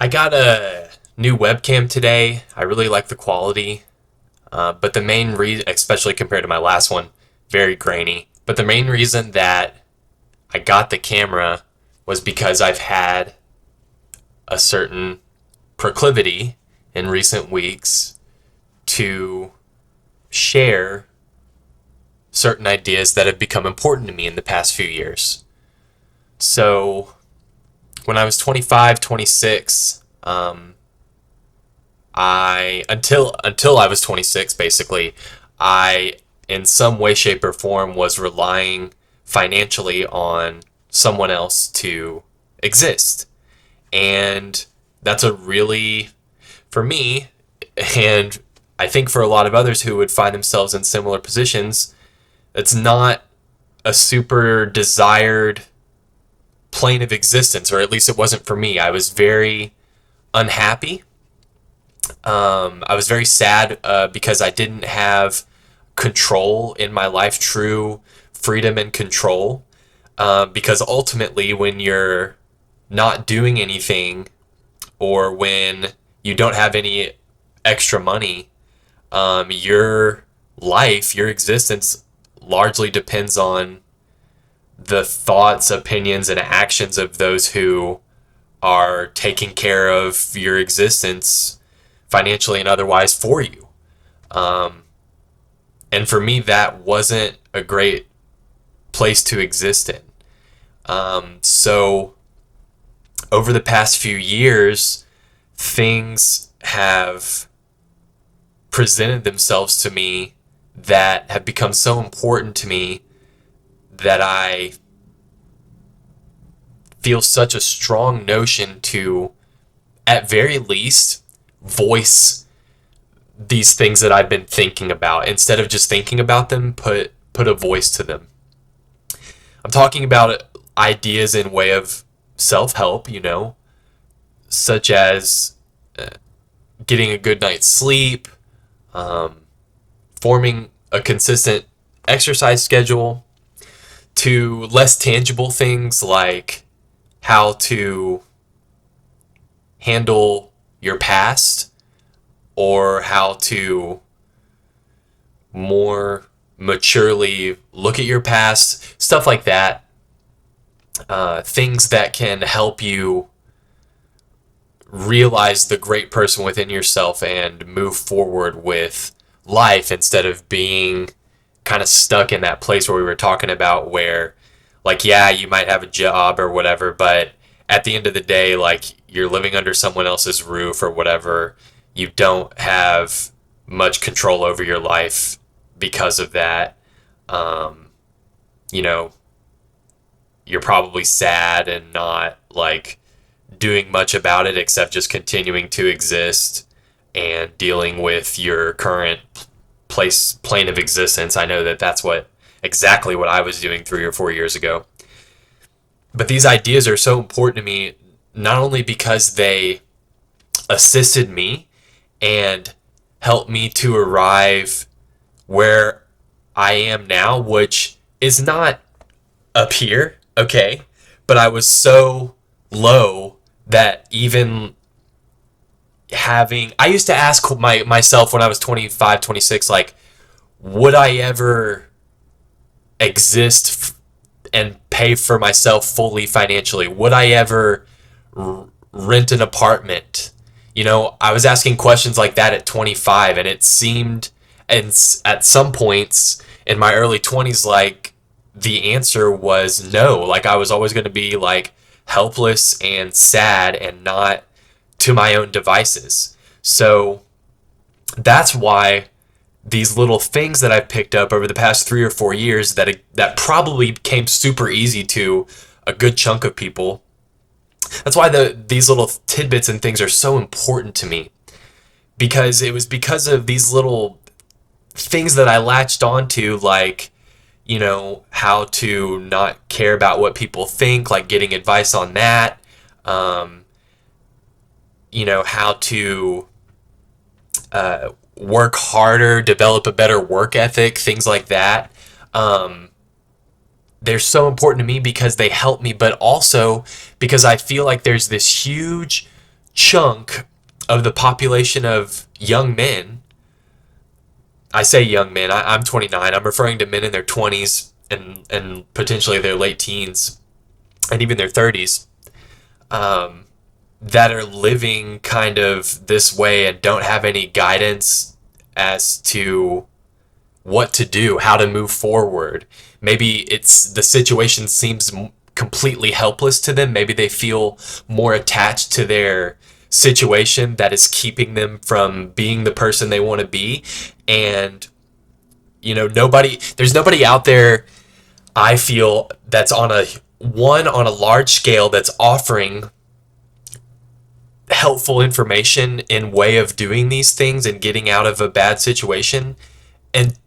I got a new webcam today. I really like the quality, but the main reason, especially compared to my last one, very grainy. But the main reason that I got the camera was because I've had a certain proclivity in recent weeks to share certain ideas that have become important to me in the past few years. So when I was 25, 26, until I was 26, basically, I in some way, shape, or form was relying financially on someone else to exist, and that's a really, for me, and I think for a lot of others who would find themselves in similar positions, it's not a super desired plane of existence, or at least it wasn't for me. I was very unhappy. I was very sad because I didn't have control in my life, true freedom and control. Because ultimately, when you're not doing anything or when you don't have any extra money, your life, your existence largely depends on the thoughts, opinions, and actions of those who are taking care of your existence financially and otherwise for you. Um, and for me, that wasn't a great place to exist in. So over the past few years, things have presented themselves to me that have become so important to me that I feel such a strong notion to, at very least, voice these things that I've been thinking about. Instead of just thinking about them, put a voice to them. I'm talking about ideas in way of self-help, such as getting a good night's sleep, um, forming a consistent exercise schedule, to less tangible things like how to handle your past or how to more maturely look at your past, stuff like that. Things that can help you realize the great person within yourself and move forward with life instead of being kind of stuck in that place where we were talking about where, like, yeah, you might have a job or whatever, but at the end of the day, like, you're living under someone else's roof or whatever. You don't have much control over your life because of that. um, you know, you're probably sad and not like doing much about it except just continuing to exist and dealing with your current plane of existence. I know that that's what exactly what I was doing 3 or 4 years ago. But these ideas are so important to me, not only because they assisted me and helped me to arrive where I am now, which is not up here, okay? But I was so low that even I used to ask myself when I was 25, 26, like, would I ever exist and pay for myself fully financially? Would I ever rent an apartment? I was asking questions like that at 25, and it seemed, and at some points in my early 20s, like the answer was no. Like I was always going to be like helpless and sad and not to my own devices. So that's why these little things that I've picked up over the past 3 or 4 years that probably came super easy to a good chunk of people. That's why these little tidbits and things are so important to me, because it was because of these little things that I latched onto, like, how to not care about what people think, like getting advice on that, um, how to work harder, develop a better work ethic, things like that. Um, they're so important to me because they help me, but also because I feel like there's this huge chunk of the population of young men. I say young men, I'm 29. I'm referring to men in their 20s and potentially their late teens and even their 30s, that are living kind of this way and don't have any guidance as to what to do, how to move forward. Maybe it's the situation seems completely helpless to them. Maybe they feel more attached to their situation that is keeping them from being the person they want to be. And there's nobody out there, I feel, that's on a large scale that's offering helpful information in way of doing these things and getting out of a bad situation. And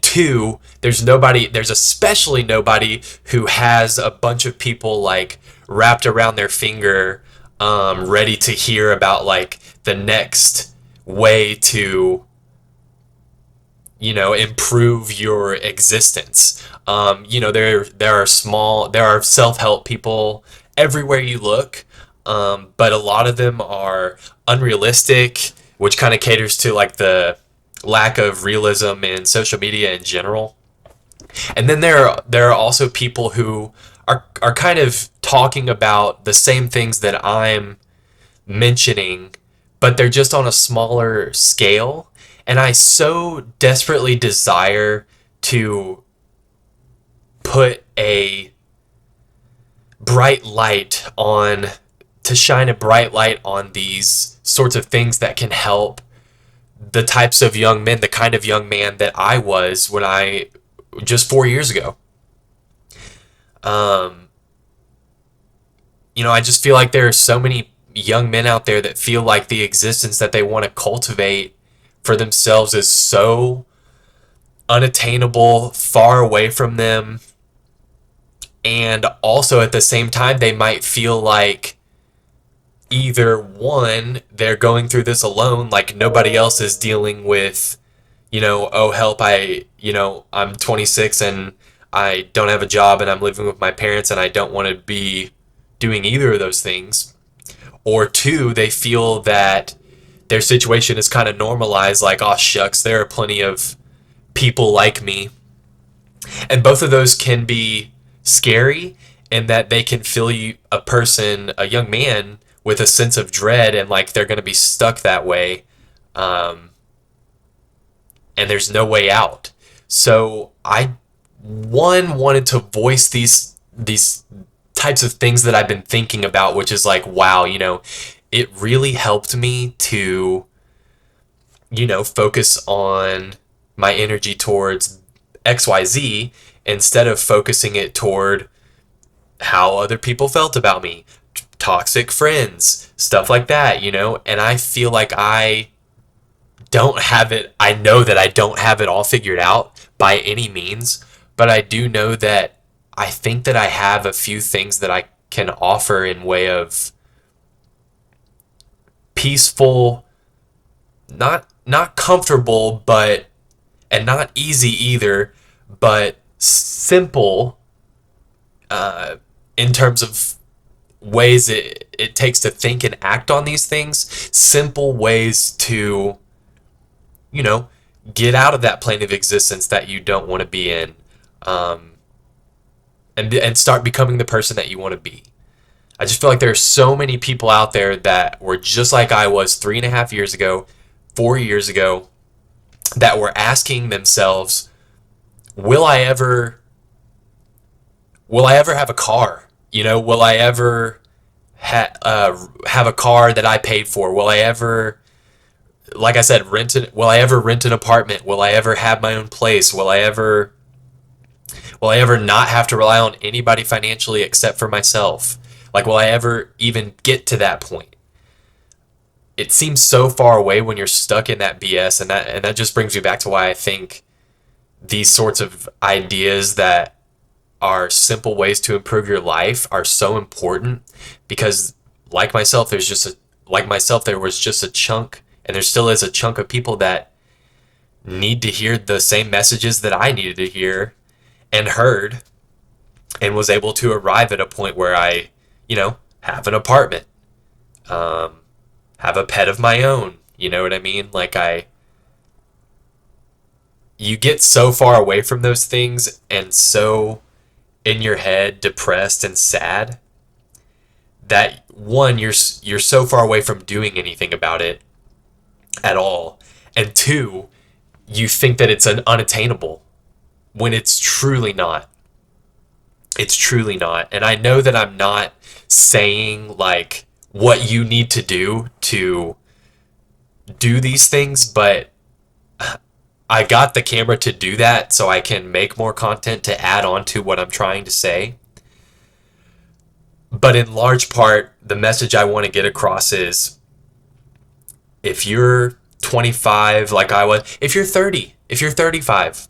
two, there's especially nobody who has a bunch of people like wrapped around their finger, ready to hear about like the next way to improve your existence. There are self-help people everywhere you look, but a lot of them are unrealistic, which kind of caters to like the lack of realism in social media in general. And then there are also people who are kind of talking about the same things that I'm mentioning, but they're just on a smaller scale. And I so desperately desire to put a bright light on, to shine a bright light on these sorts of things that can help the types of young men, the kind of young man that I was when just 4 years ago. I just feel like there are so many young men out there that feel like the existence that they want to cultivate for themselves is so unattainable, far away from them. And also at the same time, they might feel like either one, they're going through this alone, like nobody else is dealing with, oh help, I'm 26 and I don't have a job and I'm living with my parents and I don't want to be doing either of those things. Or two, they feel that their situation is kind of normalized, like, oh shucks, there are plenty of people like me. And both of those can be scary in that they can fill a young man, with a sense of dread and like they're going to be stuck that way. And there's no way out. So I wanted to voice these types of things that I've been thinking about, which is like, wow, it really helped me to, focus on my energy towards XYZ instead of focusing it toward how other people felt about me, toxic friends, stuff like that, and I feel like I don't have it. I know that I don't have it all figured out by any means, but I do know that I think that I have a few things that I can offer in way of peaceful, not comfortable, and not easy either, but simple, in terms of ways it takes to think and act on these things, simple ways to, get out of that plane of existence that you don't want to be in, and start becoming the person that you want to be. I just feel like there are so many people out there that were just like I was 3.5 years ago, 4 years ago, that were asking themselves, will I ever have a car? Will I ever have a car that I paid for? Will I ever, like I said, will I ever rent an apartment? Will I ever have my own place? Will I ever not have to rely on anybody financially except for myself? Like, will I ever even get to that point? It seems so far away when you're stuck in that BS, and that just brings me back to why I think these sorts of ideas that are simple ways to improve your life are so important, because like myself, there was just a chunk, and there still is a chunk of people that need to hear the same messages that I needed to hear and heard, and was able to arrive at a point where I, have an apartment, have a pet of my own. You know what I mean? You get so far away from those things and so in your head depressed and sad that one, you're so far away from doing anything about it at all, and two, you think that it's an unattainable when it's truly not. It's truly not. And I know that I'm not saying like what you need to do these things, but I got the camera to do that so I can make more content to add on to what I'm trying to say. But in large part, the message I want to get across is if you're 25 like I was, if you're 30, if you're 35,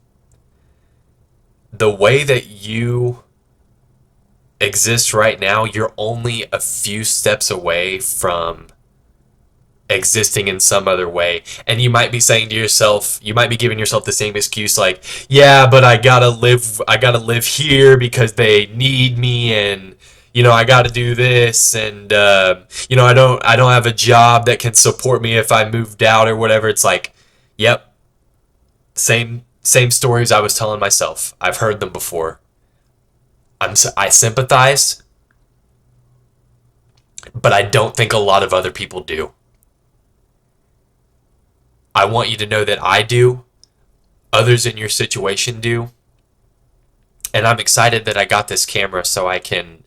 the way that you exist right now, you're only a few steps away from existing in some other way. And you might be saying to yourself, you might be giving yourself the same excuse like, yeah, but I gotta live here because they need me, and I gotta do this, and I don't have a job that can support me if I moved out or whatever. It's like, yep, same stories I was telling myself. I've heard them before. I sympathize, but I don't think a lot of other people do. I want you to know that I do, others in your situation do, and I'm excited that I got this camera so I can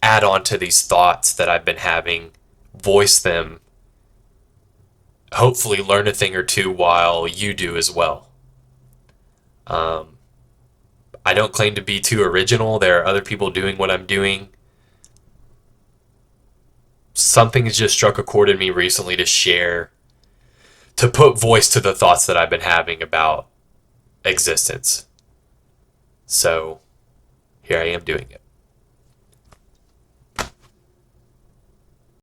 add on to these thoughts that I've been having, voice them, hopefully learn a thing or two while you do as well. I don't claim to be too original. There are other people doing what I'm doing. Something has just struck a chord in me recently to share, to put voice to the thoughts that I've been having about existence. So here I am doing it.